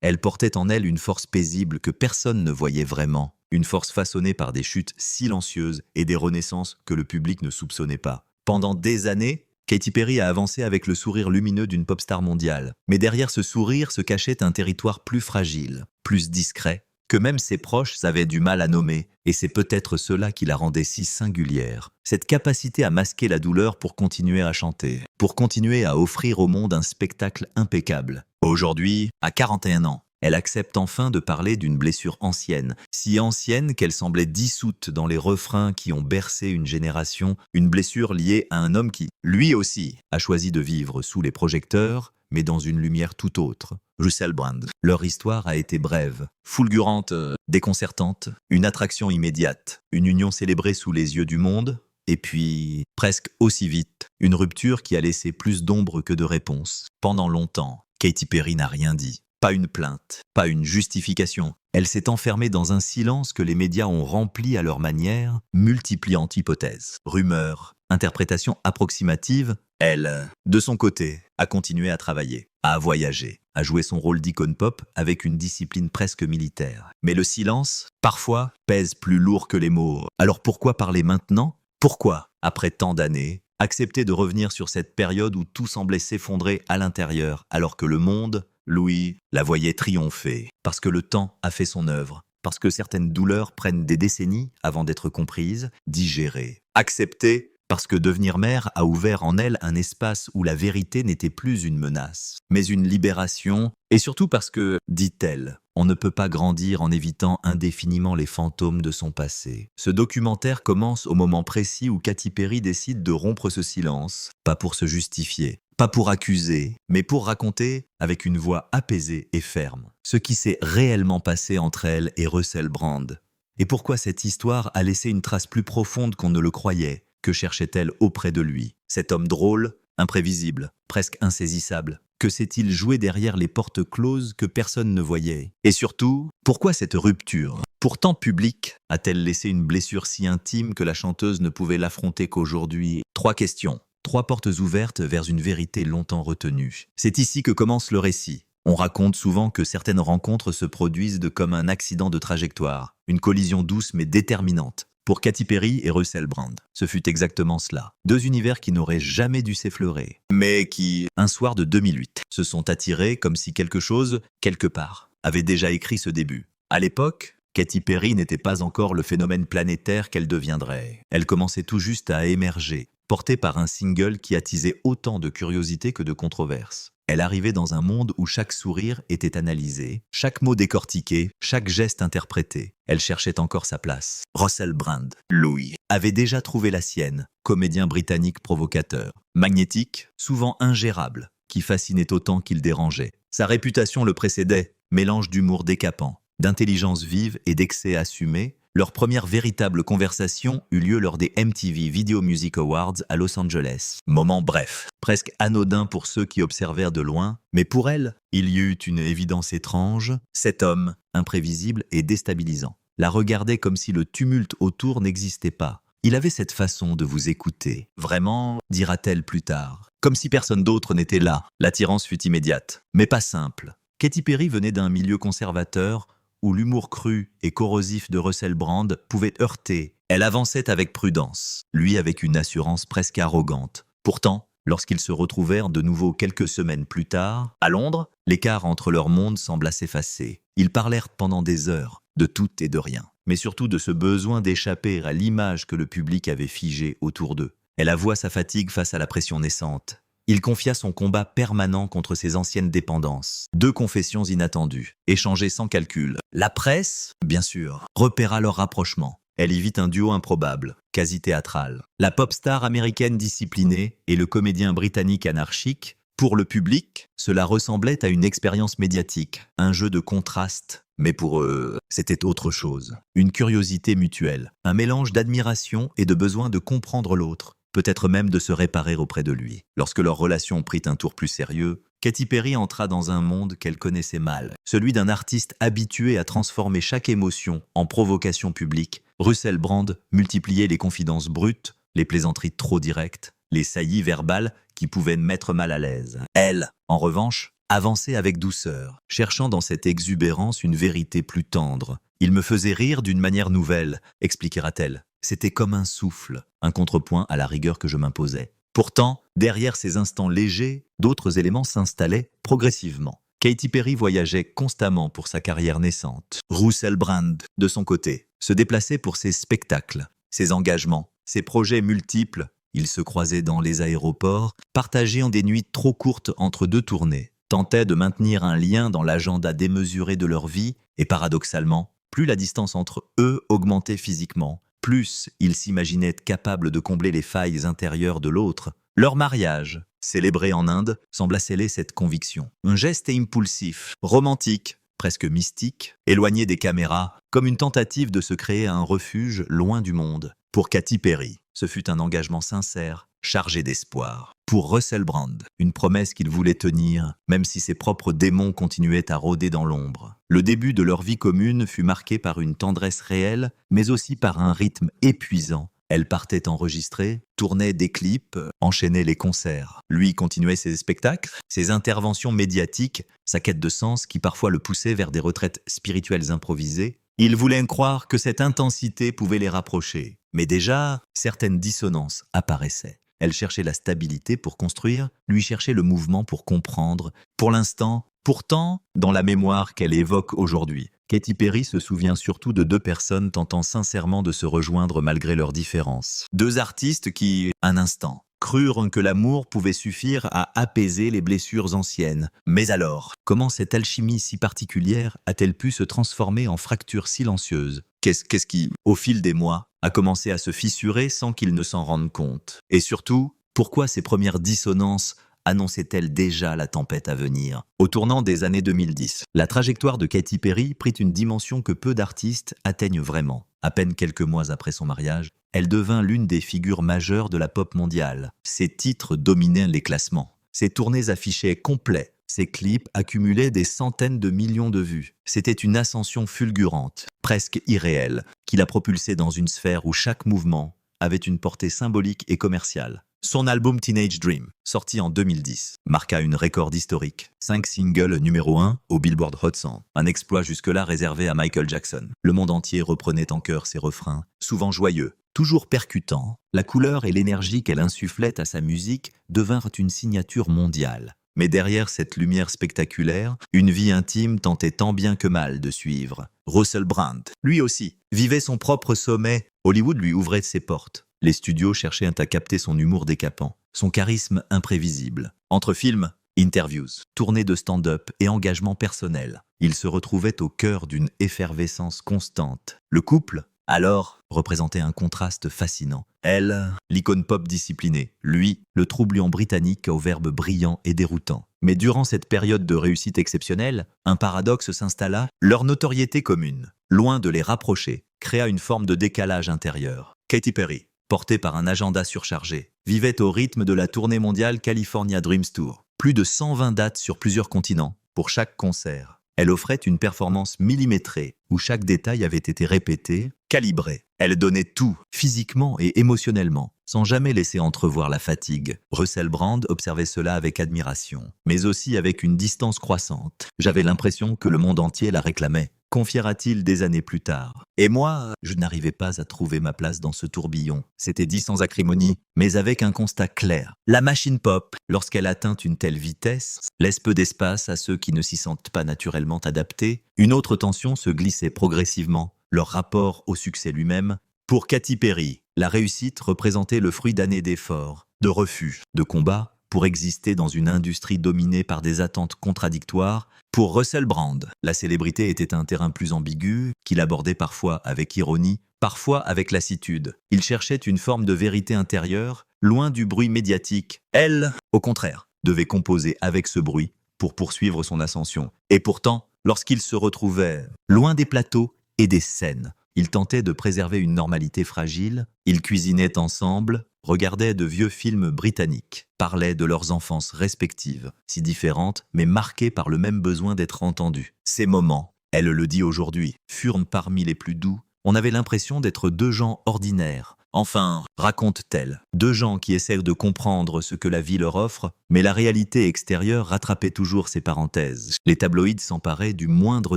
Elle portait en elle une force paisible que personne ne voyait vraiment, une force façonnée par des chutes silencieuses et des renaissances que le public ne soupçonnait pas. Pendant des années, Katy Perry a avancé avec le sourire lumineux d'une pop star mondiale. Mais derrière ce sourire se cachait un territoire plus fragile, plus discret, que même ses proches avaient du mal à nommer, et c'est peut-être cela qui la rendait si singulière. Cette capacité à masquer la douleur pour continuer à chanter, pour continuer à offrir au monde un spectacle impeccable. Aujourd'hui, à 41 ans, elle accepte enfin de parler d'une blessure ancienne, si ancienne qu'elle semblait dissoute dans les refrains qui ont bercé une génération, une blessure liée à un homme qui, lui aussi, a choisi de vivre sous les projecteurs, mais dans une lumière tout autre. Russell Brand. Leur histoire a été brève, fulgurante, déconcertante, une attraction immédiate, une union célébrée sous les yeux du monde, et puis, presque aussi vite, une rupture qui a laissé plus d'ombre que de réponses. Pendant longtemps, Katy Perry n'a rien dit. Pas une plainte, pas une justification. Elle s'est enfermée dans un silence que les médias ont rempli à leur manière, multipliant hypothèses, rumeurs, interprétations approximatives. Elle, de son côté, a continué à travailler, à voyager, à jouer son rôle d'icône pop avec une discipline presque militaire. Mais le silence, parfois, pèse plus lourd que les mots. Alors pourquoi parler maintenant ? Pourquoi, après tant d'années, accepter de revenir sur cette période où tout semblait s'effondrer à l'intérieur, alors que le monde, Louis, la voyait triompher, parce que le temps a fait son œuvre, parce que certaines douleurs prennent des décennies avant d'être comprises, digérées. Accepter, parce que devenir mère a ouvert en elle un espace où la vérité n'était plus une menace, mais une libération, et surtout parce que, dit-elle, on ne peut pas grandir en évitant indéfiniment les fantômes de son passé. Ce documentaire commence au moment précis où Katy Perry décide de rompre ce silence, pas pour se justifier, pas pour accuser, mais pour raconter, avec une voix apaisée et ferme, ce qui s'est réellement passé entre elle et Russell Brand. Et pourquoi cette histoire a laissé une trace plus profonde qu'on ne le croyait. Que cherchait-elle auprès de lui? Cet homme drôle, imprévisible, presque insaisissable. Que s'est-il joué derrière les portes closes que personne ne voyait? Et surtout, pourquoi cette rupture? Pourtant publique, a-t-elle laissé une blessure si intime que la chanteuse ne pouvait l'affronter qu'aujourd'hui? 3 questions. 3 portes ouvertes vers une vérité longtemps retenue. C'est ici que commence le récit. On raconte souvent que certaines rencontres se produisent comme un accident de trajectoire, une collision douce mais déterminante. Pour Katy Perry et Russell Brand, ce fut exactement cela. 2 univers qui n'auraient jamais dû s'effleurer, mais qui, un soir de 2008, se sont attirés comme si quelque chose, quelque part, avait déjà écrit ce début. À l'époque, Katy Perry n'était pas encore le phénomène planétaire qu'elle deviendrait. Elle commençait tout juste à émerger, portée par un single qui attisait autant de curiosité que de controverse. Elle arrivait dans un monde où chaque sourire était analysé, chaque mot décortiqué, chaque geste interprété. Elle cherchait encore sa place. Russell Brand, Louis, avait déjà trouvé la sienne, comédien britannique provocateur, magnétique, souvent ingérable, qui fascinait autant qu'il dérangeait. Sa réputation le précédait, mélange d'humour décapant, d'intelligence vive et d'excès assumé. Leur première véritable conversation eut lieu lors des MTV Video Music Awards à Los Angeles. Moment bref, presque anodin pour ceux qui observèrent de loin, mais pour elle, il y eut une évidence étrange. Cet homme, imprévisible et déstabilisant, la regardait comme si le tumulte autour n'existait pas. Il avait cette façon de vous écouter. Vraiment, dira-t-elle plus tard. Comme si personne d'autre n'était là. L'attirance fut immédiate, mais pas simple. Katy Perry venait d'un milieu conservateur, où l'humour cru et corrosif de Russell Brand pouvait heurter. Elle avançait avec prudence, lui avec une assurance presque arrogante. Pourtant, lorsqu'ils se retrouvèrent de nouveau quelques semaines plus tard, à Londres, l'écart entre leurs mondes sembla s'effacer. Ils parlèrent pendant des heures, de tout et de rien, mais surtout de ce besoin d'échapper à l'image que le public avait figée autour d'eux. Elle avoua sa fatigue face à la pression naissante. Il confia son combat permanent contre ses anciennes dépendances. 2 confessions inattendues, échangées sans calcul. La presse, bien sûr, repéra leur rapprochement. Elle y vit un duo improbable, quasi théâtral. La pop star américaine disciplinée et le comédien britannique anarchique. Pour le public, cela ressemblait à une expérience médiatique, un jeu de contraste. Mais pour eux, c'était autre chose. Une curiosité mutuelle, un mélange d'admiration et de besoin de comprendre l'autre. Peut-être même de se réparer auprès de lui. Lorsque leur relation prit un tour plus sérieux, Katy Perry entra dans un monde qu'elle connaissait mal, celui d'un artiste habitué à transformer chaque émotion en provocation publique. Russell Brand multipliait les confidences brutes, les plaisanteries trop directes, les saillies verbales qui pouvaient mettre mal à l'aise. Elle, en revanche, avançait avec douceur, cherchant dans cette exubérance une vérité plus tendre. Il me faisait rire d'une manière nouvelle, expliquera-t-elle. C'était comme un souffle, un contrepoint à la rigueur que je m'imposais. Pourtant, derrière ces instants légers, d'autres éléments s'installaient progressivement. Katy Perry voyageait constamment pour sa carrière naissante. Russell Brand, de son côté, se déplaçait pour ses spectacles, ses engagements, ses projets multiples. Ils se croisaient dans les aéroports, partageant des nuits trop courtes entre deux tournées, tentaient de maintenir un lien dans l'agenda démesuré de leur vie, et paradoxalement, plus la distance entre eux augmentait physiquement, plus ils s'imaginaient capables de combler les failles intérieures de l'autre. Leur mariage, célébré en Inde, sembla sceller cette conviction. Un geste impulsif, romantique, presque mystique, éloigné des caméras, comme une tentative de se créer un refuge loin du monde. Pour Katy Perry, ce fut un engagement sincère, chargé d'espoir. Pour Russell Brand, une promesse qu'il voulait tenir, même si ses propres démons continuaient à rôder dans l'ombre. Le début de leur vie commune fut marqué par une tendresse réelle, mais aussi par un rythme épuisant. Elle partait enregistrer, tournait des clips, enchaînait les concerts. Lui continuait ses spectacles, ses interventions médiatiques, sa quête de sens qui parfois le poussait vers des retraites spirituelles improvisées. Il voulait croire que cette intensité pouvait les rapprocher. Mais déjà, certaines dissonances apparaissaient. Elle cherchait la stabilité pour construire, lui cherchait le mouvement pour comprendre. Pour l'instant, pourtant, dans la mémoire qu'elle évoque aujourd'hui, Katy Perry se souvient surtout de deux personnes tentant sincèrement de se rejoindre malgré leurs différences. Deux artistes qui, un instant, crurent que l'amour pouvait suffire à apaiser les blessures anciennes. Mais alors, comment cette alchimie si particulière a-t-elle pu se transformer en fracture silencieuse? Qu'est-ce qui, au fil des mois, a commencé à se fissurer sans qu'ils ne s'en rendent compte? Et surtout, pourquoi ces premières dissonances annonçait-elle déjà la tempête à venir? Au tournant des années 2010, la trajectoire de Katy Perry prit une dimension que peu d'artistes atteignent vraiment. À peine quelques mois après son mariage, elle devint l'une des figures majeures de la pop mondiale. Ses titres dominaient les classements. Ses tournées affichaient complets. Ses clips accumulaient des centaines de millions de vues. C'était une ascension fulgurante, presque irréelle, qui la propulsait dans une sphère où chaque mouvement avait une portée symbolique et commerciale. Son album Teenage Dream, sorti en 2010, marqua une record historique. 5 singles numéro 1 au Billboard Hot 100, un exploit jusque-là réservé à Michael Jackson. Le monde entier reprenait en chœur ses refrains, souvent joyeux, toujours percutants. La couleur et l'énergie qu'elle insufflait à sa musique devinrent une signature mondiale. Mais derrière cette lumière spectaculaire, une vie intime tentait tant bien que mal de suivre. Russell Brand, lui aussi, vivait son propre sommet. Hollywood lui ouvrait ses portes. Les studios cherchaient à capter son humour décapant, son charisme imprévisible. Entre films, interviews, tournées de stand-up et engagements personnels, il se retrouvait au cœur d'une effervescence constante. Le couple, alors, représentait un contraste fascinant. Elle, l'icône pop disciplinée. Lui, le troublant britannique au verbe brillant et déroutant. Mais durant cette période de réussite exceptionnelle, un paradoxe s'installa. Leur notoriété commune, loin de les rapprocher, créa une forme de décalage intérieur. Katy Perry, portée par un agenda surchargé, vivait au rythme de la tournée mondiale California Dreams Tour. Plus de 120 dates sur plusieurs continents, pour chaque concert. Elle offrait une performance millimétrée, où chaque détail avait été répété, calibré. Elle donnait tout, physiquement et émotionnellement, sans jamais laisser entrevoir la fatigue. Russell Brand observait cela avec admiration, mais aussi avec une distance croissante. J'avais l'impression que le monde entier la réclamait, confiera-t-il des années plus tard. Et moi, je n'arrivais pas à trouver ma place dans ce tourbillon. C'était dit sans acrimonie, mais avec un constat clair. La machine pop, lorsqu'elle atteint une telle vitesse, laisse peu d'espace à ceux qui ne s'y sentent pas naturellement adaptés. Une autre tension se glissait progressivement, leur rapport au succès lui-même. Pour Katy Perry, la réussite représentait le fruit d'années d'efforts, de refus, de combats, pour exister dans une industrie dominée par des attentes contradictoires. Pour Russell Brand, la célébrité était un terrain plus ambigu, qu'il abordait parfois avec ironie, parfois avec lassitude. Il cherchait une forme de vérité intérieure, loin du bruit médiatique. Elle, au contraire, devait composer avec ce bruit pour poursuivre son ascension. Et pourtant, lorsqu'il se retrouvait loin des plateaux et des scènes, il tentait de préserver une normalité fragile, ils cuisinaient ensemble, regardaient de vieux films britanniques, parlaient de leurs enfances respectives, si différentes, mais marquées par le même besoin d'être entendues. Ces moments, elle le dit aujourd'hui, furent parmi les plus doux. On avait l'impression d'être deux gens ordinaires, Enfin, raconte-t-elle. Deux gens qui essaient de comprendre ce que la vie leur offre, mais la réalité extérieure rattrapait toujours ces parenthèses. Les tabloïds s'emparaient du moindre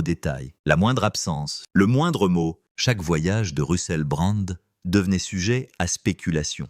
détail, la moindre absence, le moindre mot. Chaque voyage de Russell Brand devenait sujet à spéculation.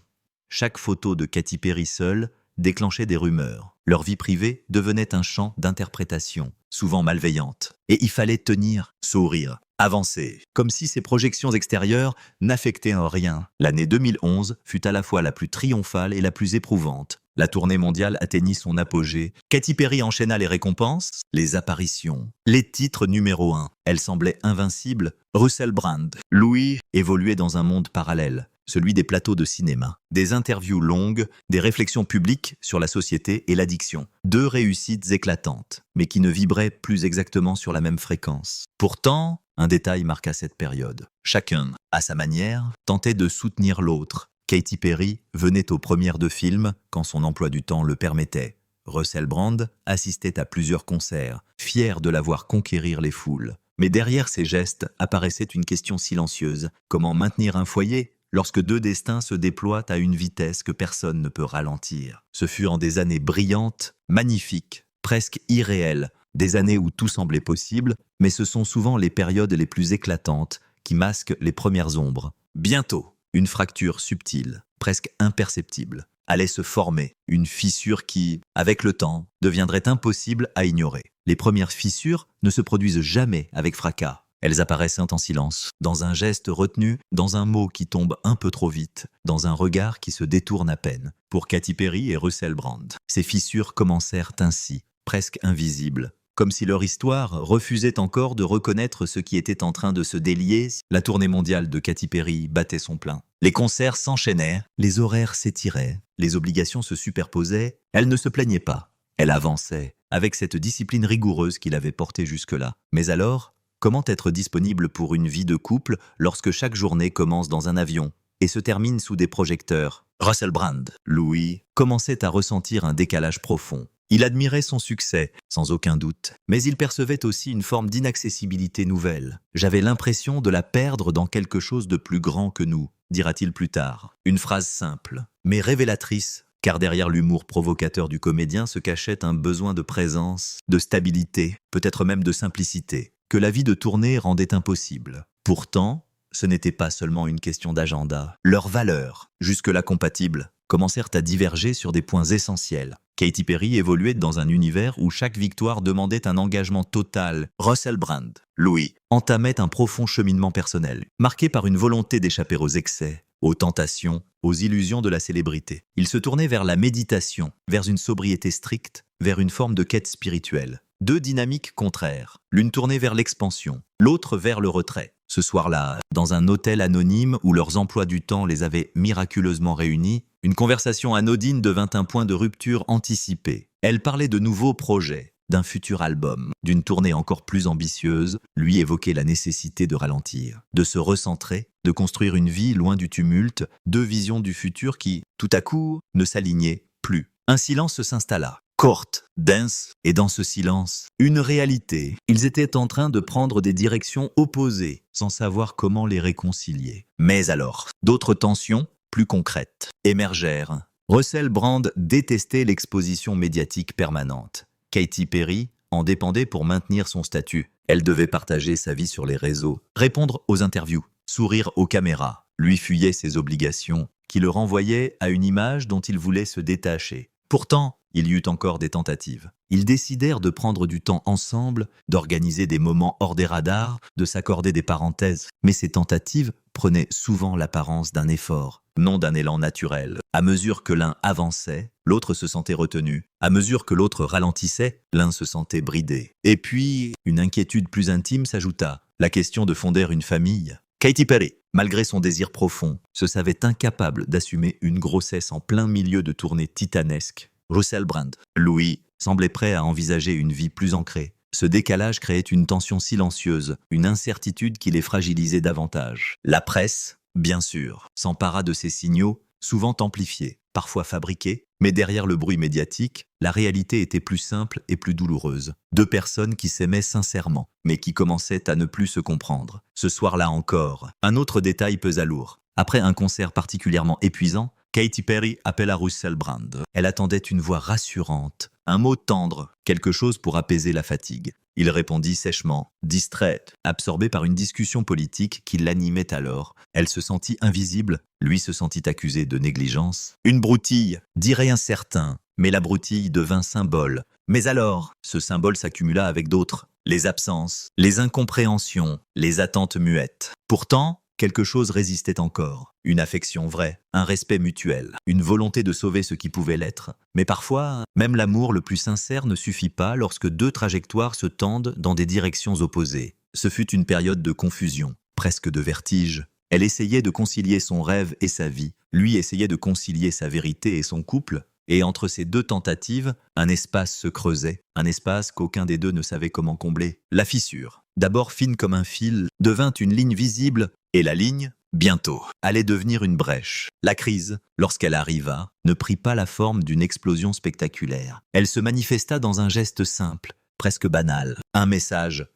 Chaque photo de Katy Perry seule déclenchait des rumeurs. Leur vie privée devenait un champ d'interprétation, souvent malveillante. Et il fallait tenir, sourire, avancer, comme si ces projections extérieures n'affectaient en rien. L'année 2011 fut à la fois la plus triomphale et la plus éprouvante. La tournée mondiale atteignit son apogée. Katy Perry enchaîna les récompenses, les apparitions, les titres numéro 1. Elle semblait invincible. Russell Brand, Louis, évoluait dans un monde parallèle, celui des plateaux de cinéma. Des interviews longues, des réflexions publiques sur la société et l'addiction. Deux réussites éclatantes, mais qui ne vibraient plus exactement sur la même fréquence. Pourtant, un détail marqua cette période. Chacun, à sa manière, tentait de soutenir l'autre. Katy Perry venait aux premières de films quand son emploi du temps le permettait. Russell Brand assistait à plusieurs concerts, fier de la voir conquérir les foules. Mais derrière ces gestes apparaissait une question silencieuse. Comment maintenir un foyer lorsque deux destins se déploient à une vitesse que personne ne peut ralentir? Ce furent des années brillantes, magnifiques, presque irréelles, des années où tout semblait possible, mais ce sont souvent les périodes les plus éclatantes qui masquent les premières ombres. Bientôt, une fracture subtile, presque imperceptible, allait se former, une fissure qui, avec le temps, deviendrait impossible à ignorer. Les premières fissures ne se produisent jamais avec fracas. Elles apparaissent en silence, dans un geste retenu, dans un mot qui tombe un peu trop vite, dans un regard qui se détourne à peine. Pour Katy Perry et Russell Brand, ces fissures commencèrent ainsi, presque invisibles, comme si leur histoire refusait encore de reconnaître ce qui était en train de se délier. La tournée mondiale de Katy Perry battait son plein. Les concerts s'enchaînaient, les horaires s'étiraient, les obligations se superposaient. Elle ne se plaignait pas. Elle avançait, avec cette discipline rigoureuse qu'il avait portée jusque-là. Mais alors, comment être disponible pour une vie de couple lorsque chaque journée commence dans un avion et se termine sous des projecteurs? Russell Brand, Louis, commençait à ressentir un décalage profond. Il admirait son succès, sans aucun doute, mais il percevait aussi une forme d'inaccessibilité nouvelle. « J'avais l'impression de la perdre dans quelque chose de plus grand que nous », dira-t-il plus tard. Une phrase simple, mais révélatrice, car derrière l'humour provocateur du comédien se cachait un besoin de présence, de stabilité, peut-être même de simplicité, que la vie de tournée rendait impossible. Pourtant, ce n'était pas seulement une question d'agenda. Leurs valeurs, jusque-là compatibles, commencèrent à diverger sur des points essentiels. Katy Perry évoluait dans un univers où chaque victoire demandait un engagement total. Russell Brand, Louis, entamait un profond cheminement personnel, marqué par une volonté d'échapper aux excès, aux tentations, aux illusions de la célébrité. Il se tournait vers la méditation, vers une sobriété stricte, vers une forme de quête spirituelle. Deux dynamiques contraires, l'une tournée vers l'expansion, l'autre vers le retrait. Ce soir-là, dans un hôtel anonyme où leurs emplois du temps les avaient miraculeusement réunis, une conversation anodine devint un point de rupture anticipé. Elle parlait de nouveaux projets, d'un futur album, d'une tournée encore plus ambitieuse. Lui évoquait la nécessité de ralentir, de se recentrer, de construire une vie loin du tumulte, deux visions du futur qui, tout à coup, ne s'alignaient plus. Un silence s'installa. Courte, dense, et dans ce silence, une réalité. Ils étaient en train de prendre des directions opposées, sans savoir comment les réconcilier. Mais alors, d'autres tensions, plus concrètes, émergèrent. Russell Brand détestait l'exposition médiatique permanente. Katy Perry en dépendait pour maintenir son statut. Elle devait partager sa vie sur les réseaux, répondre aux interviews, sourire aux caméras. Lui fuyait ses obligations, qui le renvoyaient à une image dont il voulait se détacher. Pourtant, il y eut encore des tentatives. Ils décidèrent de prendre du temps ensemble, d'organiser des moments hors des radars, de s'accorder des parenthèses. Mais ces tentatives prenaient souvent l'apparence d'un effort, non d'un élan naturel. À mesure que l'un avançait, l'autre se sentait retenu. À mesure que l'autre ralentissait, l'un se sentait bridé. Et puis, une inquiétude plus intime s'ajouta, la question de fonder une famille. Katy Perry, malgré son désir profond, se savait incapable d'assumer une grossesse en plein milieu de tournées titanesques. Russell Brand, Louis, semblait prêt à envisager une vie plus ancrée. Ce décalage créait une tension silencieuse, une incertitude qui les fragilisait davantage. La presse, bien sûr, s'empara de ces signaux, souvent amplifiés, parfois fabriqués, mais derrière le bruit médiatique, la réalité était plus simple et plus douloureuse. Deux personnes qui s'aimaient sincèrement, mais qui commençaient à ne plus se comprendre. Ce soir-là encore, un autre détail pesa lourd. Après un concert particulièrement épuisant, Katy Perry appela Russell Brand. Elle attendait une voix rassurante, un mot tendre, quelque chose pour apaiser la fatigue. Il répondit sèchement, distraite, absorbée par une discussion politique qui l'animait alors. Elle se sentit invisible, lui se sentit accusé de négligence. Une broutille, dirait un certain, mais la broutille devint symbole. Mais alors, ce symbole s'accumula avec d'autres. Les absences, les incompréhensions, les attentes muettes. Pourtant, quelque chose résistait encore. Une affection vraie, un respect mutuel, une volonté de sauver ce qui pouvait l'être. Mais parfois, même l'amour le plus sincère ne suffit pas lorsque deux trajectoires se tendent dans des directions opposées. Ce fut une période de confusion, presque de vertige. Elle essayait de concilier son rêve et sa vie. Lui essayait de concilier sa vérité et son couple. Et entre ces deux tentatives, un espace se creusait, un espace qu'aucun des deux ne savait comment combler. La fissure, d'abord fine comme un fil, devint une ligne visible, et la ligne, bientôt, allait devenir une brèche. La crise, lorsqu'elle arriva, ne prit pas la forme d'une explosion spectaculaire. Elle se manifesta dans un geste simple, presque banal. Un message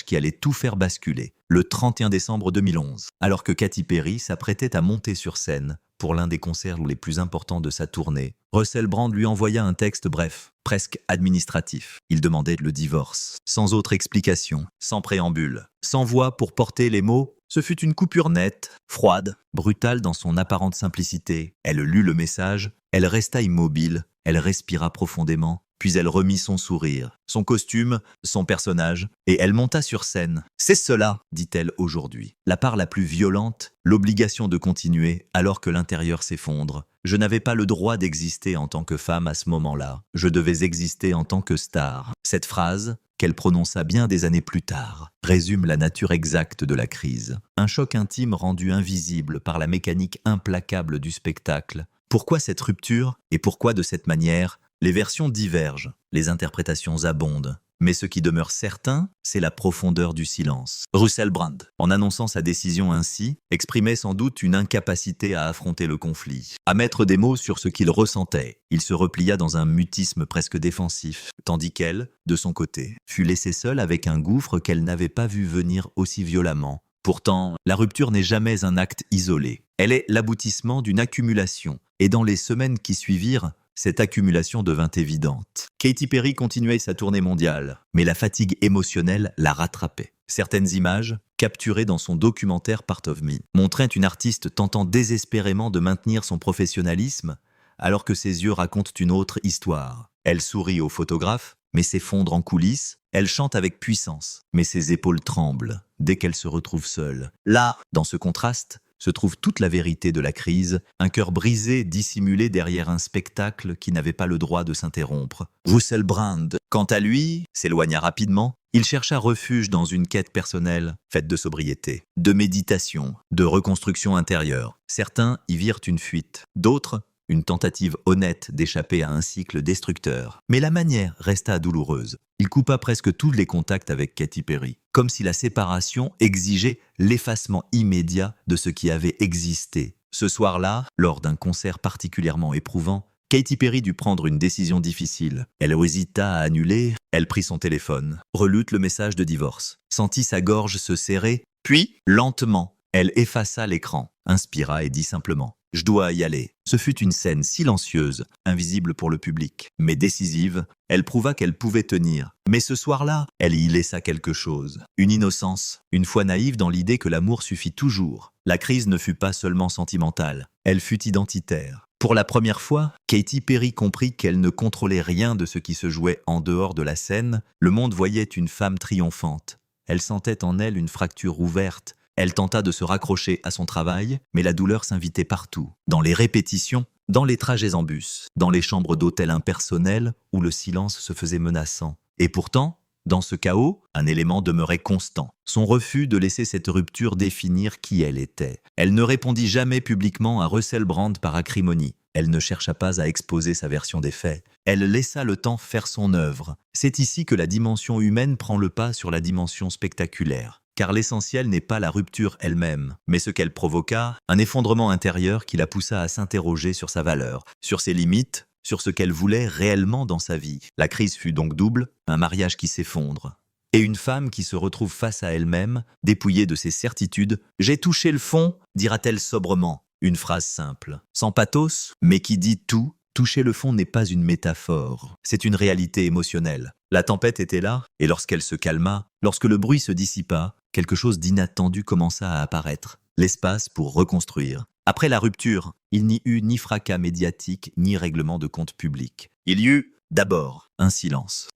qui allait tout faire basculer. Le 31 décembre 2011, alors que Katy Perry s'apprêtait à monter sur scène pour l'un des concerts les plus importants de sa tournée, Russell Brand lui envoya un texte bref, presque administratif. Il demandait le divorce, sans autre explication, sans préambule, sans voix pour porter les mots. Ce fut une coupure nette, froide, brutale dans son apparente simplicité. Elle lut le message, elle resta immobile, elle respira profondément, puis elle remit son sourire, son costume, son personnage, et elle monta sur scène. « C'est cela, dit-elle aujourd'hui. La part la plus violente, l'obligation de continuer alors que l'intérieur s'effondre. Je n'avais pas le droit d'exister en tant que femme à ce moment-là. Je devais exister en tant que star. » Cette phrase, qu'elle prononça bien des années plus tard, résume la nature exacte de la crise. Un choc intime rendu invisible par la mécanique implacable du spectacle. Pourquoi cette rupture et pourquoi de cette manière? Les versions divergent, les interprétations abondent. Mais ce qui demeure certain, c'est la profondeur du silence. Russell Brand, en annonçant sa décision ainsi, exprimait sans doute une incapacité à affronter le conflit, à mettre des mots sur ce qu'il ressentait. Il se replia dans un mutisme presque défensif, tandis qu'elle, de son côté, fut laissée seule avec un gouffre qu'elle n'avait pas vu venir aussi violemment. Pourtant, la rupture n'est jamais un acte isolé. Elle est l'aboutissement d'une accumulation. Et dans les semaines qui suivirent, cette accumulation devint évidente. Katy Perry continuait sa tournée mondiale, mais la fatigue émotionnelle la rattrapait. Certaines images, capturées dans son documentaire Part of Me, montraient une artiste tentant désespérément de maintenir son professionnalisme, alors que ses yeux racontent une autre histoire. Elle sourit au photographe, mais s'effondre en coulisses. Elle chante avec puissance, mais ses épaules tremblent dès qu'elle se retrouve seule. Là, dans ce contraste, se trouve toute la vérité de la crise, un cœur brisé dissimulé derrière un spectacle qui n'avait pas le droit de s'interrompre. Russell Brand, quant à lui, s'éloigna rapidement. Il chercha refuge dans une quête personnelle, faite de sobriété, de méditation, de reconstruction intérieure. Certains y virent une fuite, d'autres une tentative honnête d'échapper à un cycle destructeur. Mais la manière resta douloureuse. Il coupa presque tous les contacts avec Katy Perry, comme si la séparation exigeait l'effacement immédiat de ce qui avait existé. Ce soir-là, lors d'un concert particulièrement éprouvant, Katy Perry dut prendre une décision difficile. Elle hésita à annuler, elle prit son téléphone, relut le message de divorce, sentit sa gorge se serrer, puis, lentement, elle effaça l'écran, inspira et dit simplement « Je dois y aller ». Ce fut une scène silencieuse, invisible pour le public, mais décisive. Elle prouva qu'elle pouvait tenir. Mais ce soir-là, elle y laissa quelque chose. Une innocence, une foi naïve dans l'idée que l'amour suffit toujours. La crise ne fut pas seulement sentimentale, elle fut identitaire. Pour la première fois, Katy Perry comprit qu'elle ne contrôlait rien de ce qui se jouait en dehors de la scène. Le monde voyait une femme triomphante. Elle sentait en elle une fracture ouverte. Elle tenta de se raccrocher à son travail, mais la douleur s'invitait partout. Dans les répétitions, dans les trajets en bus, dans les chambres d'hôtel impersonnelles où le silence se faisait menaçant. Et pourtant, dans ce chaos, un élément demeurait constant. Son refus de laisser cette rupture définir qui elle était. Elle ne répondit jamais publiquement à Russell Brand par acrimonie. Elle ne chercha pas à exposer sa version des faits. Elle laissa le temps faire son œuvre. C'est ici que la dimension humaine prend le pas sur la dimension spectaculaire. Car l'essentiel n'est pas la rupture elle-même, mais ce qu'elle provoqua, un effondrement intérieur qui la poussa à s'interroger sur sa valeur, sur ses limites, sur ce qu'elle voulait réellement dans sa vie. La crise fut donc double, un mariage qui s'effondre. et une femme qui se retrouve face à elle-même, dépouillée de ses certitudes. « J'ai touché le fond », dira-t-elle sobrement. Une phrase simple, sans pathos, mais qui dit tout. Toucher le fond n'est pas une métaphore, c'est une réalité émotionnelle. La tempête était là, et lorsqu'elle se calma, lorsque le bruit se dissipa, quelque chose d'inattendu commença à apparaître. L'espace pour reconstruire. Après la rupture, il n'y eut ni fracas médiatique, ni règlement de compte public. Il y eut, d'abord, un silence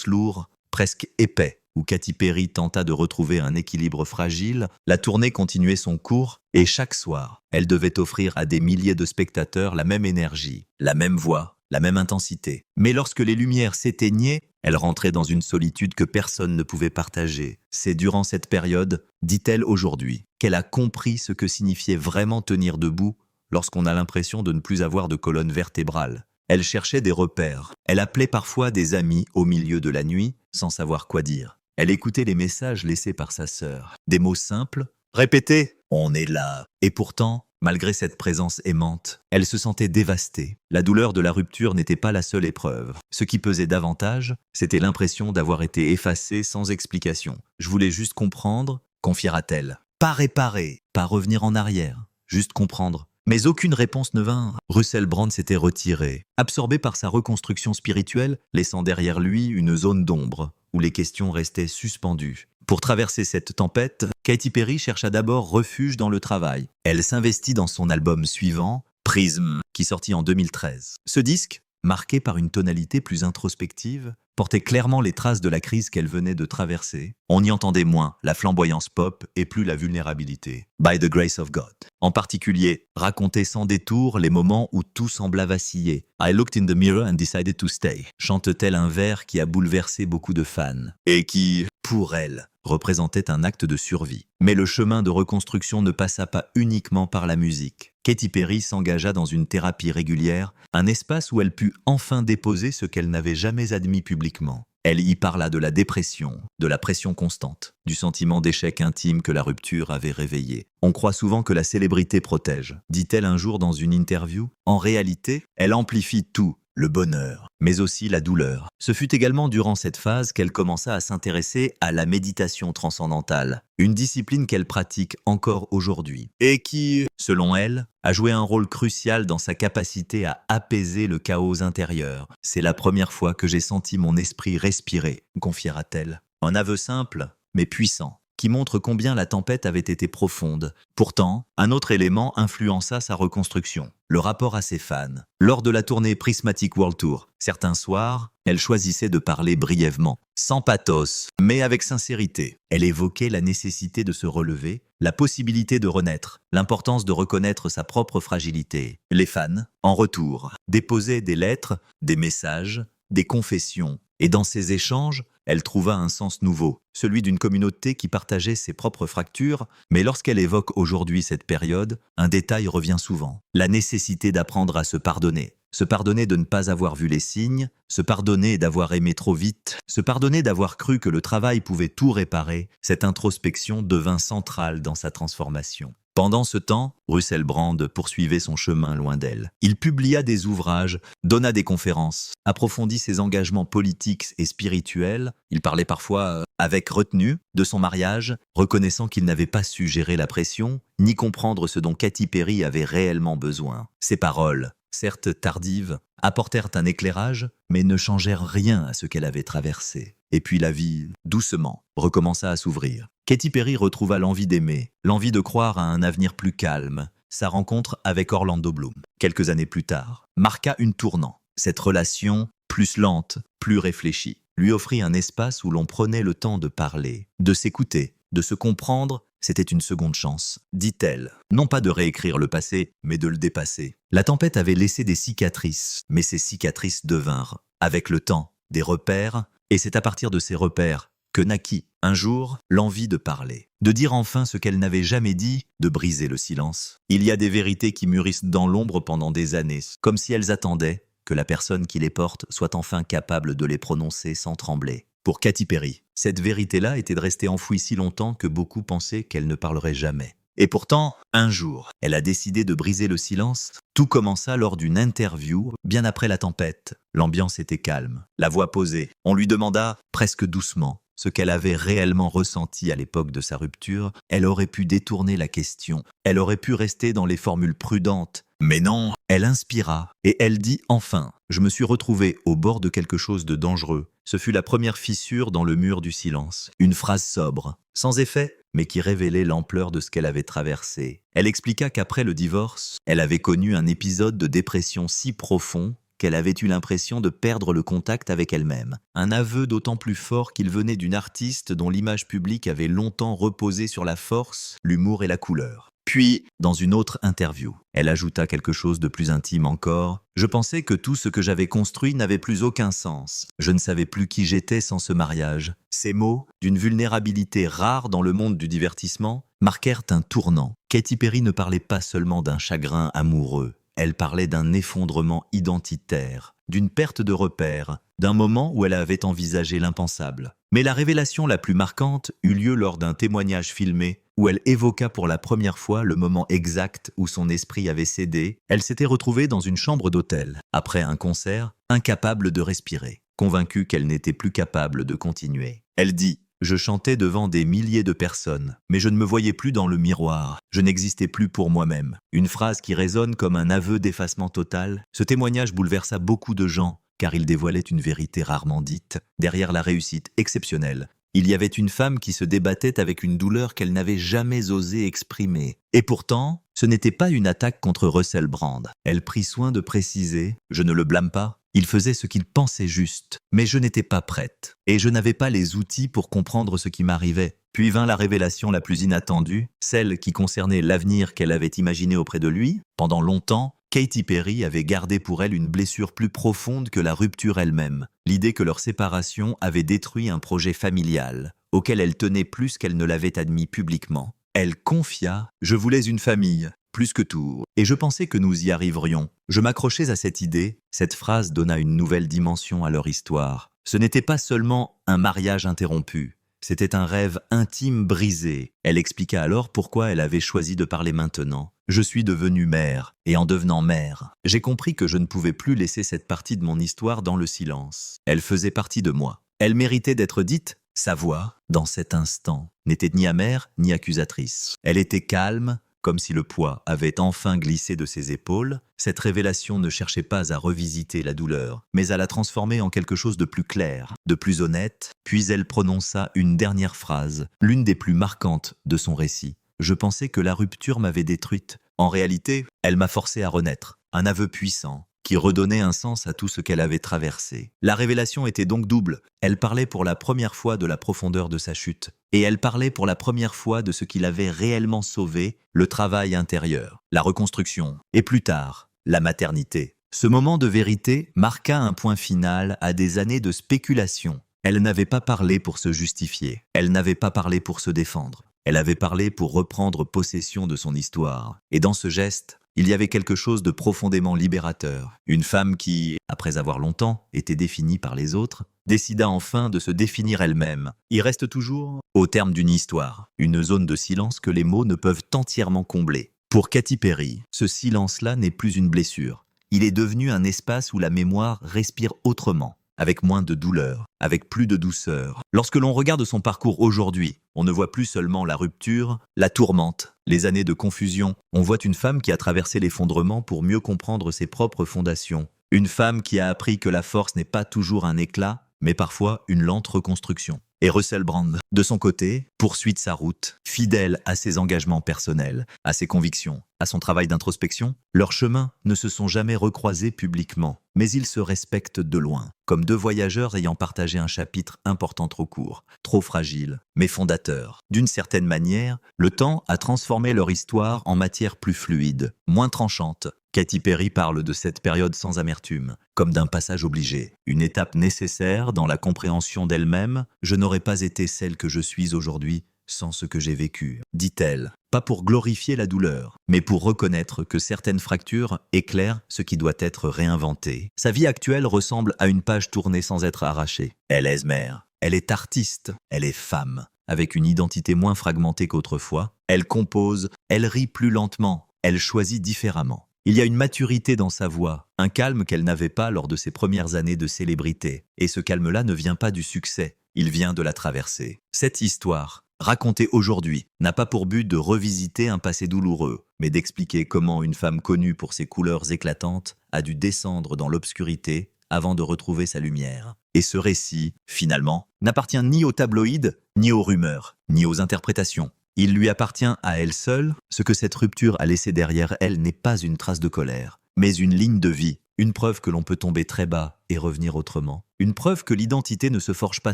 lourd, presque épais, où Katy Perry tenta de retrouver un équilibre fragile. La tournée continuait son cours, et chaque soir, elle devait offrir à des milliers de spectateurs la même énergie, la même voix, la même intensité. Mais lorsque les lumières s'éteignaient, elle rentrait dans une solitude que personne ne pouvait partager. C'est durant cette période, dit-elle aujourd'hui, qu'elle a compris ce que signifiait vraiment tenir debout lorsqu'on a l'impression de ne plus avoir de colonne vertébrale. Elle cherchait des repères. Elle appelait parfois des amis au milieu de la nuit, sans savoir quoi dire. Elle écoutait les messages laissés par sa sœur. Des mots simples, répétés, « On est là ». Et pourtant, malgré cette présence aimante, elle se sentait dévastée. La douleur de la rupture n'était pas la seule épreuve. Ce qui pesait davantage, c'était l'impression d'avoir été effacée sans explication. « Je voulais juste comprendre », confiera-t-elle. Pas réparer, pas revenir en arrière, juste comprendre. Mais aucune réponse ne vint. Russell Brand s'était retiré, absorbé par sa reconstruction spirituelle, laissant derrière lui une zone d'ombre, où les questions restaient suspendues. Pour traverser cette tempête, Katy Perry chercha d'abord refuge dans le travail. Elle s'investit dans son album suivant, Prism, qui sortit en 2013. Ce disque, marqué par une tonalité plus introspective, portait clairement les traces de la crise qu'elle venait de traverser. On y entendait moins la flamboyance pop et plus la vulnérabilité. By the Grace of God. En particulier, racontait sans détour les moments où tout sembla vaciller. I looked in the mirror and decided to stay. Chante-t-elle un vers qui a bouleversé beaucoup de fans et qui, pour elle, représentait un acte de survie. Mais le chemin de reconstruction ne passa pas uniquement par la musique. Katy Perry s'engagea dans une thérapie régulière, un espace où elle put enfin déposer ce qu'elle n'avait jamais admis publiquement. Elle y parla de la dépression, de la pression constante, du sentiment d'échec intime que la rupture avait réveillé. On croit souvent que la célébrité protège, dit-elle un jour dans une interview. En réalité, elle amplifie tout. Le bonheur, mais aussi la douleur. Ce fut également durant cette phase qu'elle commença à s'intéresser à la méditation transcendantale, une discipline qu'elle pratique encore aujourd'hui, et qui, selon elle, a joué un rôle crucial dans sa capacité à apaiser le chaos intérieur. « C'est la première fois que j'ai senti mon esprit respirer », confiera-t-elle. Un aveu simple, mais puissant, qui montre combien la tempête avait été profonde. Pourtant, un autre élément influença sa reconstruction, le rapport à ses fans. Lors de la tournée Prismatic World Tour, certains soirs, elle choisissait de parler brièvement, sans pathos, mais avec sincérité. Elle évoquait la nécessité de se relever, la possibilité de renaître, l'importance de reconnaître sa propre fragilité. Les fans, en retour, déposaient des lettres, des messages, des confessions. Et dans ces échanges, elle trouva un sens nouveau, celui d'une communauté qui partageait ses propres fractures, mais lorsqu'elle évoque aujourd'hui cette période, un détail revient souvent, la nécessité d'apprendre à se pardonner. Se pardonner de ne pas avoir vu les signes, se pardonner d'avoir aimé trop vite, se pardonner d'avoir cru que le travail pouvait tout réparer, cette introspection devint centrale dans sa transformation. Pendant ce temps, Russell Brand poursuivait son chemin loin d'elle. Il publia des ouvrages, donna des conférences, approfondit ses engagements politiques et spirituels. Il parlait parfois avec retenue de son mariage, reconnaissant qu'il n'avait pas su gérer la pression, ni comprendre ce dont Katy Perry avait réellement besoin. Ses paroles, certes tardives, apportèrent un éclairage, mais ne changèrent rien à ce qu'elle avait traversé. Et puis la vie, doucement, recommença à s'ouvrir. Katy Perry retrouva l'envie d'aimer, l'envie de croire à un avenir plus calme. Sa rencontre avec Orlando Bloom, quelques années plus tard, marqua une tournant. Cette relation, plus lente, plus réfléchie, lui offrit un espace où l'on prenait le temps de parler, de s'écouter, de se comprendre. C'était une seconde chance, dit-elle. Non pas de réécrire le passé, mais de le dépasser. La tempête avait laissé des cicatrices, mais ces cicatrices devinrent, avec le temps, des repères, et c'est à partir de ces repères que naquit, un jour, l'envie de parler, de dire enfin ce qu'elle n'avait jamais dit, de briser le silence. Il y a des vérités qui mûrissent dans l'ombre pendant des années, comme si elles attendaient que la personne qui les porte soit enfin capable de les prononcer sans trembler. Pour Katy Perry, cette vérité-là était de rester enfouie si longtemps que beaucoup pensaient qu'elle ne parlerait jamais. Et pourtant, un jour, elle a décidé de briser le silence. Tout commença lors d'une interview, bien après la tempête. L'ambiance était calme, la voix posée. On lui demanda, presque doucement, ce qu'elle avait réellement ressenti à l'époque de sa rupture, elle aurait pu détourner la question. Elle aurait pu rester dans les formules prudentes. Mais non, elle inspira et elle dit enfin « Je me suis retrouvée au bord de quelque chose de dangereux. Ce fut la première fissure dans le mur du silence. » Une phrase sobre, sans effet, mais qui révélait l'ampleur de ce qu'elle avait traversé. Elle expliqua qu'après le divorce, elle avait connu un épisode de dépression si profond qu'elle avait eu l'impression de perdre le contact avec elle-même. Un aveu d'autant plus fort qu'il venait d'une artiste dont l'image publique avait longtemps reposé sur la force, l'humour et la couleur. Puis, dans une autre interview, elle ajouta quelque chose de plus intime encore. « Je pensais que tout ce que j'avais construit n'avait plus aucun sens. Je ne savais plus qui j'étais sans ce mariage. » Ces mots, d'une vulnérabilité rare dans le monde du divertissement, marquèrent un tournant. Katy Perry ne parlait pas seulement d'un chagrin amoureux. Elle parlait d'un effondrement identitaire, d'une perte de repères, d'un moment où elle avait envisagé l'impensable. Mais la révélation la plus marquante eut lieu lors d'un témoignage filmé où elle évoqua pour la première fois le moment exact où son esprit avait cédé. Elle s'était retrouvée dans une chambre d'hôtel, après un concert, incapable de respirer, convaincue qu'elle n'était plus capable de continuer. Elle dit « Je chantais devant des milliers de personnes, mais je ne me voyais plus dans le miroir. Je n'existais plus pour moi-même. » Une phrase qui résonne comme un aveu d'effacement total. Ce témoignage bouleversa beaucoup de gens, car il dévoilait une vérité rarement dite. Derrière la réussite exceptionnelle, il y avait une femme qui se débattait avec une douleur qu'elle n'avait jamais osé exprimer. Et pourtant, ce n'était pas une attaque contre Russell Brand. Elle prit soin de préciser « Je ne le blâme pas. Il faisait ce qu'il pensait juste, mais je n'étais pas prête, et je n'avais pas les outils pour comprendre ce qui m'arrivait. » Puis vint la révélation la plus inattendue, celle qui concernait l'avenir qu'elle avait imaginé auprès de lui. Pendant longtemps, Katy Perry avait gardé pour elle une blessure plus profonde que la rupture elle-même, l'idée que leur séparation avait détruit un projet familial, auquel elle tenait plus qu'elle ne l'avait admis publiquement. Elle confia « Je voulais une famille. » Plus que tout, et je pensais que nous y arriverions. Je m'accrochais à cette idée, cette phrase donna une nouvelle dimension à leur histoire. Ce n'était pas seulement un mariage interrompu, c'était un rêve intime brisé. Elle expliqua alors pourquoi elle avait choisi de parler maintenant. « Je suis devenue mère, et en devenant mère, j'ai compris que je ne pouvais plus laisser cette partie de mon histoire dans le silence. Elle faisait partie de moi. Elle méritait d'être dite. » Sa voix, dans cet instant, n'était ni amère ni accusatrice. Elle était calme, comme si le poids avait enfin glissé de ses épaules. Cette révélation ne cherchait pas à revisiter la douleur, mais à la transformer en quelque chose de plus clair, de plus honnête. Puis elle prononça une dernière phrase, l'une des plus marquantes de son récit. « Je pensais que la rupture m'avait détruite. En réalité, elle m'a forcé à renaître. » Un aveu puissant, qui redonnait un sens à tout ce qu'elle avait traversé. La révélation était donc double. Elle parlait pour la première fois de la profondeur de sa chute. Et elle parlait pour la première fois de ce qui l'avait réellement sauvé, le travail intérieur, la reconstruction, et plus tard, la maternité. Ce moment de vérité marqua un point final à des années de spéculation. Elle n'avait pas parlé pour se justifier. Elle n'avait pas parlé pour se défendre. Elle avait parlé pour reprendre possession de son histoire. Et dans ce geste, il y avait quelque chose de profondément libérateur. Une femme qui, après avoir longtemps été définie par les autres, décida enfin de se définir elle-même. Il reste toujours, au terme d'une histoire, une zone de silence que les mots ne peuvent entièrement combler. Pour Katy Perry, ce silence-là n'est plus une blessure. Il est devenu un espace où la mémoire respire autrement, avec moins de douleur, avec plus de douceur. Lorsque l'on regarde son parcours aujourd'hui, on ne voit plus seulement la rupture, la tourmente, les années de confusion. On voit une femme qui a traversé l'effondrement pour mieux comprendre ses propres fondations. Une femme qui a appris que la force n'est pas toujours un éclat, mais parfois une lente reconstruction. Et Russell Brand, de son côté, poursuit sa route, fidèle à ses engagements personnels, à ses convictions, à son travail d'introspection. Leurs chemins ne se sont jamais recroisés publiquement, mais ils se respectent de loin, comme deux voyageurs ayant partagé un chapitre important trop court, trop fragile, mais fondateur. D'une certaine manière, le temps a transformé leur histoire en matière plus fluide, moins tranchante. Katy Perry parle de cette période sans amertume, comme d'un passage obligé, une étape nécessaire dans la compréhension d'elle-même. « Je n'aurais pas été celle que je suis aujourd'hui sans ce que j'ai vécu », dit-elle, pas pour glorifier la douleur, mais pour reconnaître que certaines fractures éclairent ce qui doit être réinventé. Sa vie actuelle ressemble à une page tournée sans être arrachée. Elle est mère, elle est artiste, elle est femme, avec une identité moins fragmentée qu'autrefois. Elle compose, elle rit plus lentement, elle choisit différemment. Il y a une maturité dans sa voix, un calme qu'elle n'avait pas lors de ses premières années de célébrité. Et ce calme-là ne vient pas du succès, il vient de la traverser. Cette histoire, racontée aujourd'hui, n'a pas pour but de revisiter un passé douloureux, mais d'expliquer comment une femme connue pour ses couleurs éclatantes a dû descendre dans l'obscurité avant de retrouver sa lumière. Et ce récit, finalement, n'appartient ni aux tabloïds, ni aux rumeurs, ni aux interprétations. Il lui appartient à elle seule. Ce que cette rupture a laissé derrière elle n'est pas une trace de colère, mais une ligne de vie, une preuve que l'on peut tomber très bas et revenir autrement. Une preuve que l'identité ne se forge pas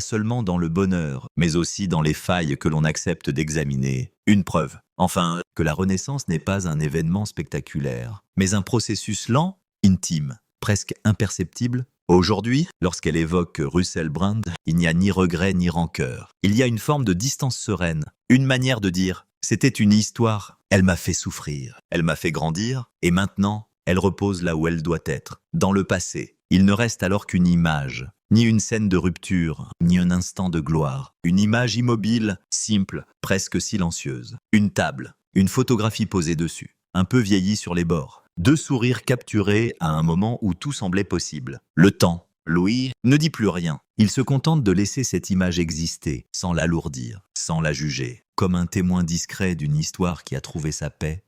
seulement dans le bonheur, mais aussi dans les failles que l'on accepte d'examiner. Une preuve, enfin, que la renaissance n'est pas un événement spectaculaire, mais un processus lent, intime, presque imperceptible. Aujourd'hui, lorsqu'elle évoque Russell Brand, il n'y a ni regret ni rancœur. Il y a une forme de distance sereine, une manière de dire « c'était une histoire, elle m'a fait souffrir, elle m'a fait grandir, et maintenant, elle repose là où elle doit être, dans le passé. » Il ne reste alors qu'une image, ni une scène de rupture, ni un instant de gloire. Une image immobile, simple, presque silencieuse. Une table, une photographie posée dessus, un peu vieillie sur les bords. Deux sourires capturés à un moment où tout semblait possible. Le temps, Louis, ne dit plus rien. Il se contente de laisser cette image exister, sans l'alourdir, sans la juger, comme un témoin discret d'une histoire qui a trouvé sa paix